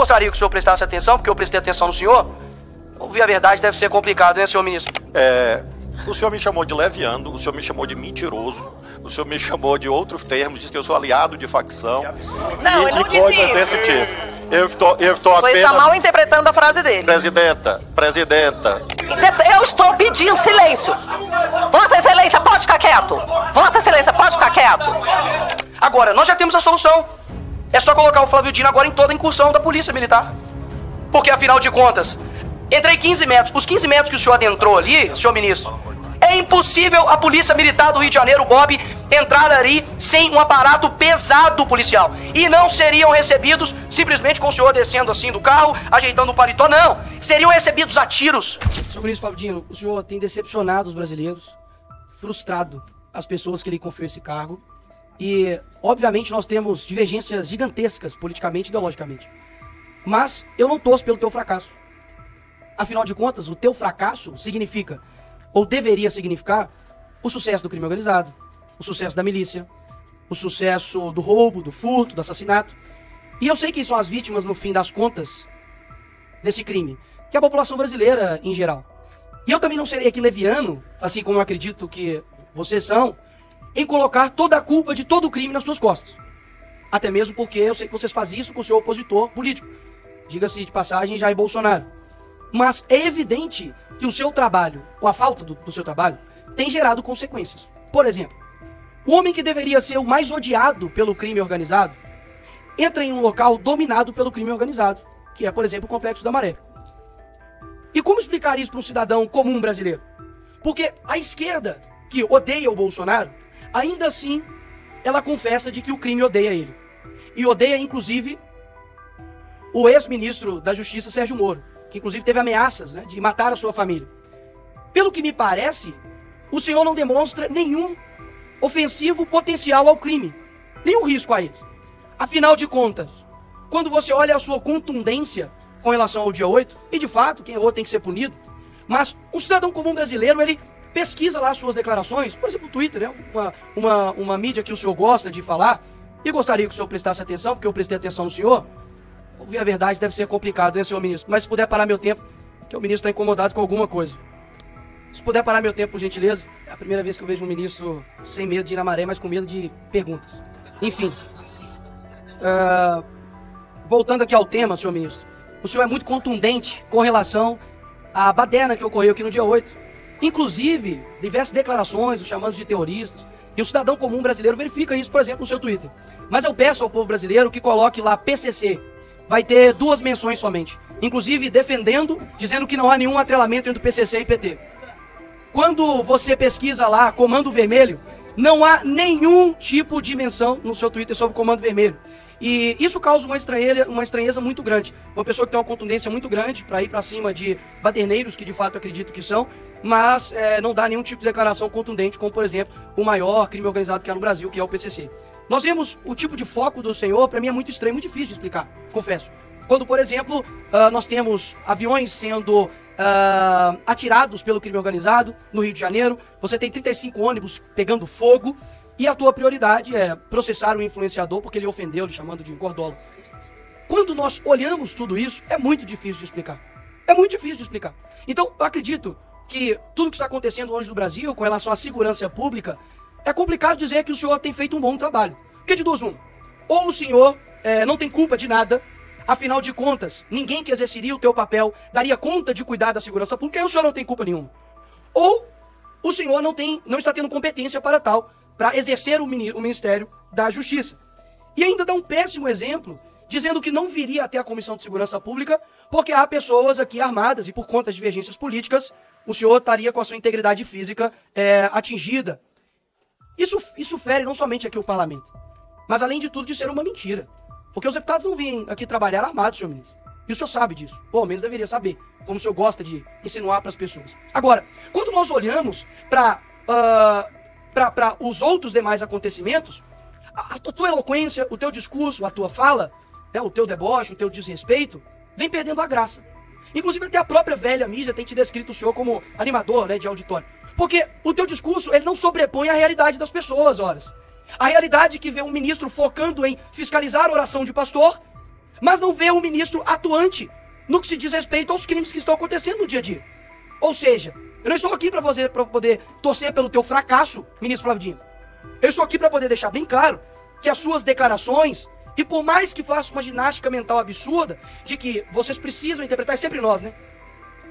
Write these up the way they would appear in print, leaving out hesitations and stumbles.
gostaria que o senhor prestasse atenção, porque eu prestei atenção no senhor. Ouvir a verdade deve ser complicado, né, senhor ministro? O senhor me chamou de leviano, o senhor me chamou de mentiroso, o senhor me chamou de outros termos, disse que eu sou aliado de facção. Não, ele não disse isso. Desse tipo. Eu estou Você apenas... está mal interpretando a frase dele. Presidenta. Eu estou pedindo silêncio. Vossa Excelência, pode ficar quieto. Vossa Excelência, pode ficar quieto. Agora, nós já temos a solução. É só colocar o Flávio Dino agora em toda a incursão da polícia militar. Porque, afinal de contas, entrei 15 metros. Os 15 metros que o senhor adentrou ali, senhor ministro, é impossível a polícia militar do Rio de Janeiro, Bob, entrar ali sem um aparato pesado policial. E não seriam recebidos simplesmente com o senhor descendo assim do carro, ajeitando o paletó, não. Seriam recebidos a tiros. Senhor ministro Flávio Dino, o senhor tem decepcionado os brasileiros, frustrado as pessoas que lhe confiou esse cargo. E, obviamente, nós temos divergências gigantescas, politicamente e ideologicamente. Mas eu não torço pelo teu fracasso. Afinal de contas, o teu fracasso significa, ou deveria significar, o sucesso do crime organizado, o sucesso da milícia, o sucesso do roubo, do furto, do assassinato. E eu sei que são as vítimas, no fim das contas, desse crime, que é a população brasileira em geral. E eu também não serei aqui leviano, assim como eu acredito que vocês são, em colocar toda a culpa de todo o crime nas suas costas. Até mesmo porque eu sei que vocês fazem isso com o seu opositor político. Diga-se de passagem, Jair Bolsonaro. Mas é evidente que o seu trabalho, ou a falta do seu trabalho, tem gerado consequências. Por exemplo, o homem que deveria ser o mais odiado pelo crime organizado, entra em um local dominado pelo crime organizado, que é, por exemplo, o Complexo da Maré. E como explicar isso para um cidadão comum brasileiro? Porque a esquerda, que odeia o Bolsonaro, ainda assim, ela confessa de que o crime odeia ele. E odeia, inclusive, o ex-ministro da Justiça, Sérgio Moro, que inclusive teve ameaças, né, de matar a sua família. Pelo que me parece, o senhor não demonstra nenhum ofensivo potencial ao crime, nenhum risco a ele. Afinal de contas, quando você olha a sua contundência com relação ao dia 8, e de fato, quem errou tem que ser punido, mas um cidadão comum brasileiro, ele pesquisa lá suas declarações, por exemplo, o Twitter, né? uma mídia que o senhor gosta de falar, e gostaria que o senhor prestasse atenção, porque eu prestei atenção no senhor. Ouvir a verdade deve ser complicado, né, senhor ministro? Mas se puder parar meu tempo, que o ministro está incomodado com alguma coisa. Se puder parar meu tempo, por gentileza. É a primeira vez que eu vejo um ministro sem medo de ir na maré, mas com medo de perguntas. Enfim. Voltando aqui ao tema, senhor ministro. O senhor é muito contundente com relação à baderna que ocorreu aqui no dia 8. Inclusive, diversas declarações, os chamados de terroristas. E o cidadão comum brasileiro verifica isso, por exemplo, no seu Twitter. Mas eu peço ao povo brasileiro que coloque lá PCC. Vai ter 2 menções somente. Inclusive defendendo, dizendo que não há nenhum atrelamento entre o PCC e PT. Quando você pesquisa lá Comando Vermelho, não há nenhum tipo de menção no seu Twitter sobre Comando Vermelho. E isso causa uma estranheza muito grande. Uma pessoa que tem uma contundência muito grande para ir para cima de baderneiros, que de fato acredito que são, mas não dá nenhum tipo de declaração contundente, como por exemplo, o maior crime organizado que há no Brasil, que é o PCC. Nós vemos o tipo de foco do senhor, para mim é muito estranho, muito difícil de explicar, confesso. Quando, por exemplo, nós temos aviões sendo atirados pelo crime organizado no Rio de Janeiro, você tem 35 ônibus pegando fogo, e a tua prioridade é processar o influenciador porque ele ofendeu, lhe chamando de engordolo. Quando nós olhamos tudo isso, é muito difícil de explicar. É muito difícil de explicar. Então, eu acredito que tudo que está acontecendo hoje no Brasil com relação à segurança pública, é complicado dizer que o senhor tem feito um bom trabalho. Porque de duas uma. Ou o senhor não tem culpa de nada, afinal de contas, ninguém que exerceria o teu papel daria conta de cuidar da segurança pública, e o senhor não tem culpa nenhuma. Ou o senhor não está tendo competência para tal, para exercer o Ministério da Justiça. E ainda dá um péssimo exemplo, dizendo que não viria até a Comissão de Segurança Pública, porque há pessoas aqui armadas, e por conta de divergências políticas, o senhor estaria com a sua integridade física atingida. Isso fere não somente aqui o parlamento, mas além de tudo de ser uma mentira. Porque os deputados não vêm aqui trabalhar armados, senhor ministro. E o senhor sabe disso. Ou ao menos deveria saber, como o senhor gosta de insinuar para as pessoas. Agora, quando nós olhamos para os outros demais acontecimentos, a tua eloquência, o teu discurso, a tua fala, né, o teu deboche, o teu desrespeito, vem perdendo a graça. Inclusive até a própria velha mídia tem te descrito o senhor como animador, né, de auditório. Porque o teu discurso, ele não sobrepõe a realidade das pessoas, horas. A realidade que vê um ministro focando em fiscalizar a oração de pastor mas não vê um ministro atuante no que se diz respeito aos crimes que estão acontecendo no dia a dia. Ou seja, eu não estou aqui para poder torcer pelo teu fracasso, ministro Flávio Dino. Eu estou aqui para poder deixar bem claro que as suas declarações, e por mais que faça uma ginástica mental absurda, de que vocês precisam interpretar, é sempre nós, né?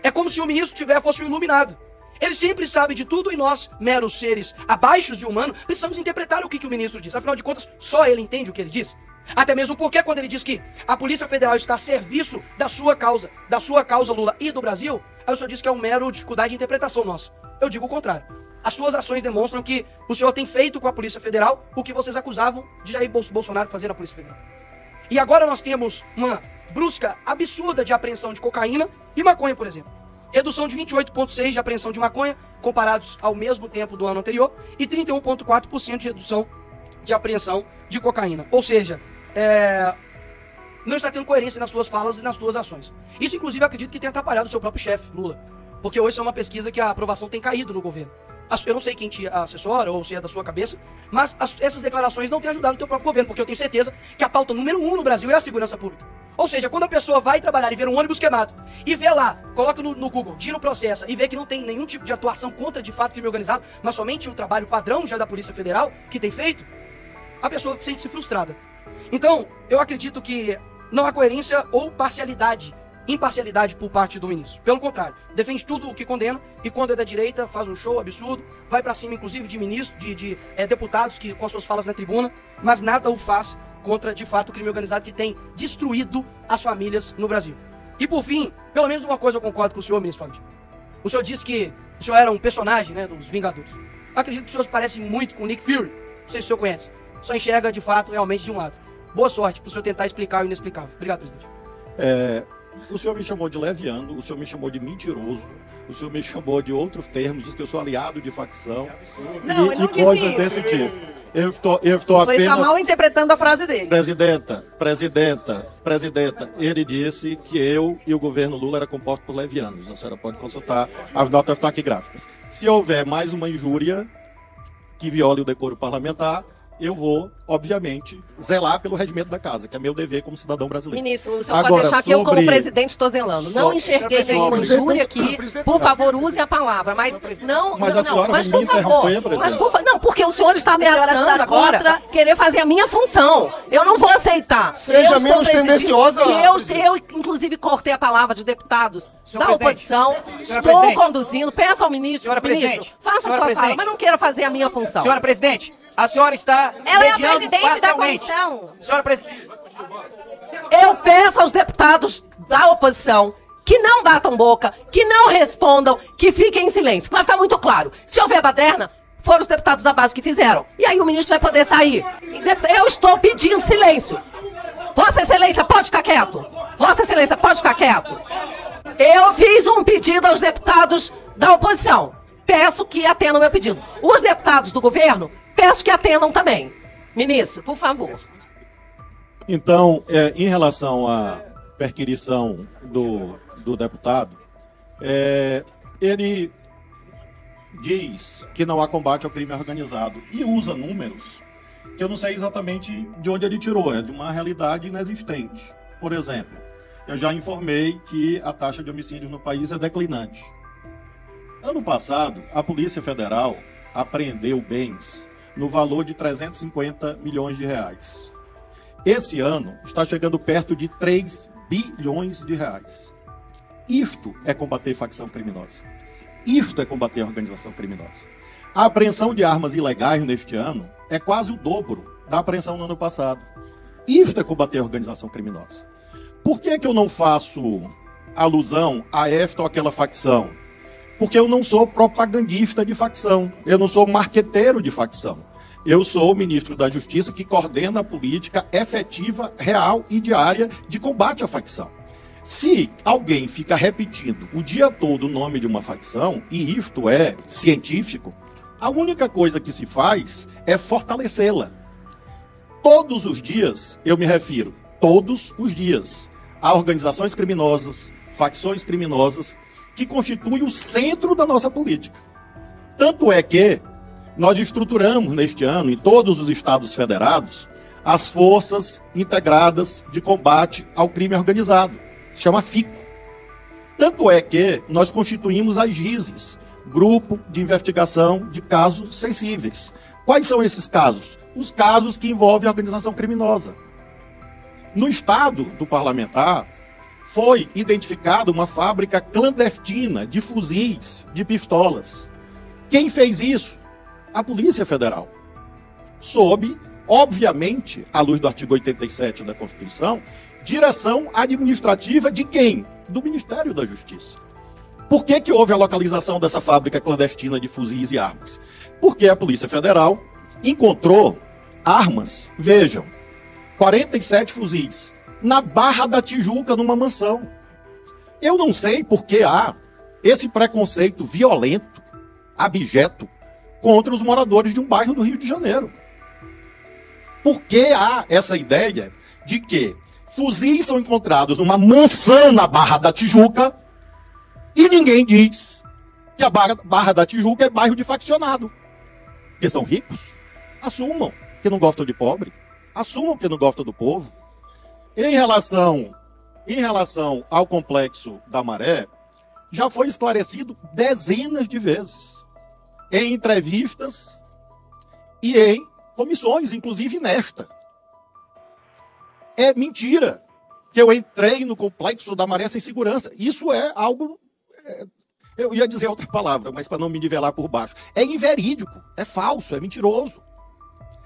É como se o ministro fosse um iluminado. Ele sempre sabe de tudo e nós, meros seres abaixo de humano, precisamos interpretar o que o ministro diz. Afinal de contas, só ele entende o que ele diz. Até mesmo porque quando ele diz que a Polícia Federal está a serviço da sua causa, Lula, e do Brasil, aí o senhor diz que é uma mera dificuldade de interpretação nossa. Eu digo o contrário. As suas ações demonstram que o senhor tem feito com a Polícia Federal o que vocês acusavam de Jair Bolsonaro fazer na Polícia Federal. E agora nós temos uma brusca absurda de apreensão de cocaína e maconha, por exemplo. Redução de 28,6% de apreensão de maconha, comparados ao mesmo tempo do ano anterior, e 31,4% de redução de apreensão de cocaína. Ou seja, não está tendo coerência nas suas falas e nas suas ações. Isso, inclusive, eu acredito que tenha atrapalhado o seu próprio chefe, Lula. Porque hoje é uma pesquisa que a aprovação tem caído no governo. Eu não sei quem te assessora ou se é da sua cabeça, mas essas declarações não têm ajudado o teu próprio governo, porque eu tenho certeza que a pauta número 1 no Brasil é a segurança pública. Ou seja, quando a pessoa vai trabalhar e vê um ônibus queimado, e vê lá, coloca no Google, tira o processo, e vê que não tem nenhum tipo de atuação contra, de fato, crime organizado, mas somente um trabalho padrão já da Polícia Federal, que tem feito, a pessoa sente-se frustrada. Então, eu acredito que não há coerência ou imparcialidade por parte do ministro. Pelo contrário, defende tudo o que condena, e quando é da direita, faz um show absurdo, vai pra cima, inclusive, de ministros, de deputados que com suas falas na tribuna, mas nada o faz contra, de fato, o crime organizado que tem destruído as famílias no Brasil. E por fim, pelo menos uma coisa eu concordo com o senhor, ministro Flávio. O senhor disse que o senhor era um personagem, né, dos Vingadores. Eu acredito que o senhor parece muito com o Nick Fury. Não sei se o senhor conhece. Só enxerga, de fato, realmente de um lado. Boa sorte para o senhor tentar explicar o inexplicável. Obrigado, presidente. O senhor me chamou de leviano, o senhor me chamou de mentiroso, o senhor me chamou de outros termos, diz que eu sou aliado de facção e coisas desse tipo. Eu estou apenas... Você está mal interpretando a frase dele. Presidenta, ele disse que eu e o governo Lula era composto por levianos. A senhora pode consultar as notas taquigráficas. Se houver mais uma injúria que viole o decoro parlamentar, eu vou, obviamente, zelar pelo regimento da casa, que é meu dever como cidadão brasileiro. Ministro, o senhor pode deixar que eu, como presidente, estou zelando. Não enxerguei nenhuma injúria aqui. Por favor, use a palavra. Mas não. Mas a senhora vai me interromper, presidente. Não, porque o senhor está ameaçando agora querer fazer a minha função. Eu não vou aceitar. Seja menos tendenciosa. Eu, inclusive, cortei a palavra de deputados da oposição. Estou conduzindo. Peço ao ministro. Ministro, faça a sua fala, mas não queira fazer a minha função. Senhora presidente, a senhora está Ela é a presidente da comissão. Senhora presidente. Eu peço aos deputados da oposição que não batam boca, que não respondam, que fiquem em silêncio. Para ficar muito claro, se houver baderna, foram os deputados da base que fizeram. E aí o ministro vai poder sair. Eu estou pedindo silêncio. Vossa Excelência, pode ficar quieto. Vossa Excelência, pode ficar quieto. Eu fiz um pedido aos deputados da oposição. Peço que atendam meu pedido. Os deputados do governo, peço que atendam também. Ministro, por favor. Então, em relação à perquisição do deputado, ele diz que não há combate ao crime organizado e usa números que eu não sei exatamente de onde ele tirou, é de uma realidade inexistente. Por exemplo, eu já informei que a taxa de homicídios no país é declinante. Ano passado, a Polícia Federal apreendeu bens no valor de 350 milhões de reais. Esse ano está chegando perto de 3 bilhões de reais. Isto é combater facção criminosa. Isto é combater a organização criminosa. A apreensão de armas ilegais neste ano é quase o dobro da apreensão no ano passado. Isto é combater a organização criminosa. Por que eu não faço alusão a esta ou aquela facção? Porque eu não sou propagandista de facção, eu não sou marqueteiro de facção. Eu sou o ministro da Justiça que coordena a política efetiva, real e diária de combate à facção. Se alguém fica repetindo o dia todo o nome de uma facção, e isto é científico, a única coisa que se faz é fortalecê-la. Todos os dias, eu me refiro, todos os dias, a organizações criminosas, facções criminosas, que constitui o centro da nossa política. Tanto é que nós estruturamos neste ano, em todos os estados federados, as Forças Integradas de Combate ao Crime Organizado. Se chama FICO. Tanto é que nós constituímos as GISES, Grupo de Investigação de Casos Sensíveis. Quais são esses casos? Os casos que envolvem a organização criminosa. No estado do parlamentar, foi identificada uma fábrica clandestina de fuzis, de pistolas. Quem fez isso? A Polícia Federal. Sob, obviamente, à luz do artigo 87 da Constituição, direção administrativa de quem? Do Ministério da Justiça. Por que houve a localização dessa fábrica clandestina de fuzis e armas? Porque a Polícia Federal encontrou armas, vejam, 47 fuzis, na Barra da Tijuca, numa mansão. Eu não sei por que há esse preconceito violento, abjeto, contra os moradores de um bairro do Rio de Janeiro. Por que há essa ideia de que fuzis são encontrados numa mansão na Barra da Tijuca e ninguém diz que a Barra da Tijuca é bairro de faccionado? Porque são ricos? Assumam que não gostam de pobre. Assumam que não gostam do povo. Em relação ao complexo da Maré, já foi esclarecido dezenas de vezes, em entrevistas e em comissões, inclusive nesta. É mentira que eu entrei no complexo da Maré sem segurança. Isso é algo... eu ia dizer outra palavra, mas para não me nivelar por baixo. É inverídico, é falso, é mentiroso.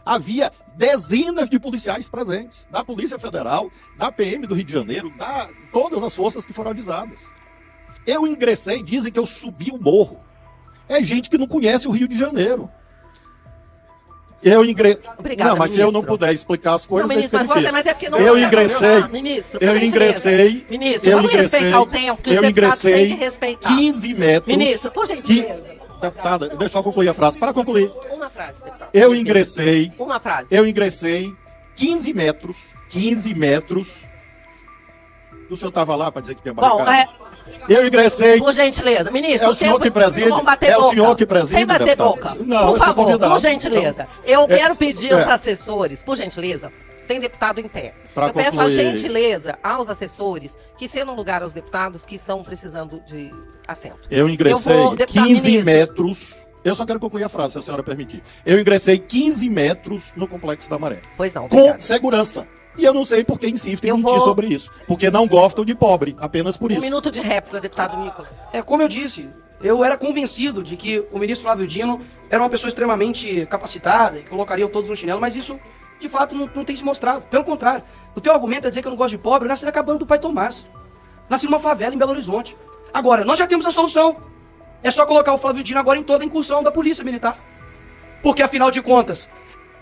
Havia dezenas de policiais presentes, da Polícia Federal, da PM do Rio de Janeiro, todas as forças que foram avisadas. Eu ingressei, dizem que eu subi o morro. É gente que não conhece o Rio de Janeiro. Eu ingressei. Obrigada, não, mas ministro. se eu não puder explicar as coisas, não, ministro, é difícil. mas é porque não eu ingressei. Ministro, eu ingressei. Ministro, eu vamos ingressei. Respeitar o tempo que os eu deputados têm ingressei que respeitar. 15 metros. Ministro, por gentileza. Deputada, deixa eu concluir a frase. Para concluir. Uma frase, deputado. Eu ingressei. Uma frase. Eu ingressei 15 metros. 15 metros. O senhor estava lá para dizer que tinha barricada? Bom, eu ingressei. Por gentileza, ministro. É o senhor que preside? É o senhor que preside, sem bater deputado? boca. Não, por favor, convidado. por gentileza. Então, eu quero pedir aos assessores, por gentileza, tem deputado em pé. Eu peço a gentileza aos assessores que cedam lugar aos deputados que estão precisando de assento. Eu ingressei 15 metros. Eu só quero concluir a frase, se a senhora permitir. Eu ingressei 15 metros no Complexo da Maré. Pois não, com segurança. E eu não sei por que insistem em mentir sobre isso. Porque não gostam de pobre, apenas por isso. Um minuto de réplica, deputado Nicolas. Como eu disse, eu era convencido de que o ministro Flávio Dino era uma pessoa extremamente capacitada e colocaria todos no chinelo, mas isso, de fato, não tem se mostrado. Pelo contrário, o teu argumento é dizer que eu não gosto de pobre. Eu nasci na cabana do pai Tomás. Nasci numa favela em Belo Horizonte. Agora, nós já temos a solução. É só colocar o Flávio Dino agora em toda a incursão da Polícia Militar. Porque, afinal de contas,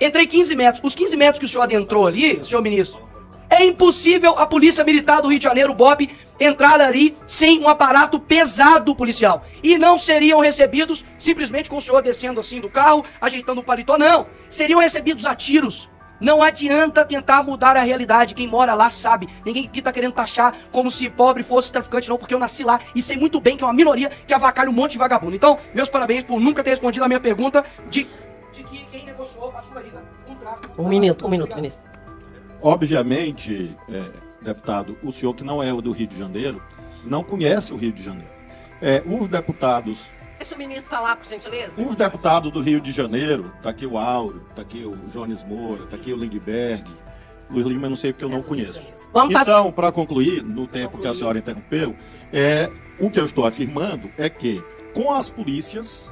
entrei 15 metros. Os 15 metros que o senhor adentrou ali, senhor ministro, é impossível a Polícia Militar do Rio de Janeiro, BOP, entrar ali sem um aparato pesado policial. E não seriam recebidos simplesmente com o senhor descendo assim do carro, ajeitando o paletó. Não. Seriam recebidos a tiros. Não adianta tentar mudar a realidade. Quem mora lá sabe. Ninguém aqui tá querendo taxar como se pobre fosse traficante, não, porque eu nasci lá e sei muito bem que é uma minoria que avacalha um monte de vagabundo. Então, meus parabéns por nunca ter respondido a minha pergunta de que quem negociou a sua vida com tráfico. Um minuto, ministro. Obviamente, deputado, o senhor que não é o do Rio de Janeiro, não conhece o Rio de Janeiro. Os deputados... Deixa o ministro falar, por gentileza. Os deputados do Rio de Janeiro, tá aqui o Áureo, tá aqui o Jones Moura, tá aqui o Lindbergh, Luiz Lima, eu não sei porque eu não conheço. Então, para concluir, no tempo que a senhora interrompeu, o que eu estou afirmando é que, com as polícias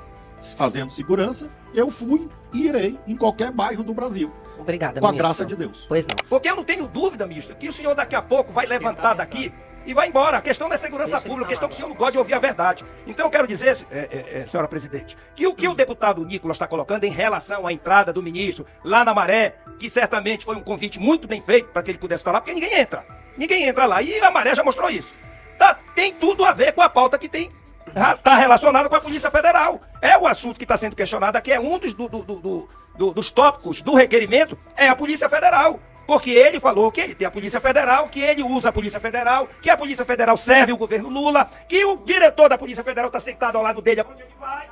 fazendo segurança, eu fui e irei em qualquer bairro do Brasil. Obrigada, com a graça de Deus. Pois não. Porque eu não tenho dúvida, ministro, que o senhor daqui a pouco vai levantar daqui e vai embora. A questão da segurança pública, a questão que o senhor não gosta de ouvir a verdade. Então eu quero dizer, senhora presidente, que o que o deputado Nicolas está colocando em relação à entrada do ministro lá na Maré, que certamente foi um convite muito bem feito para que ele pudesse estar lá, porque ninguém entra. Ninguém entra lá. E a Maré já mostrou isso. Tem tudo a ver com a pauta que tem. Está relacionado com a Polícia Federal. É o assunto que está sendo questionado aqui, é um dos tópicos do requerimento, é a Polícia Federal. Porque ele falou que ele tem a Polícia Federal, que ele usa a Polícia Federal, que a Polícia Federal serve o governo Lula, que o diretor da Polícia Federal está sentado ao lado dele, onde ele vai.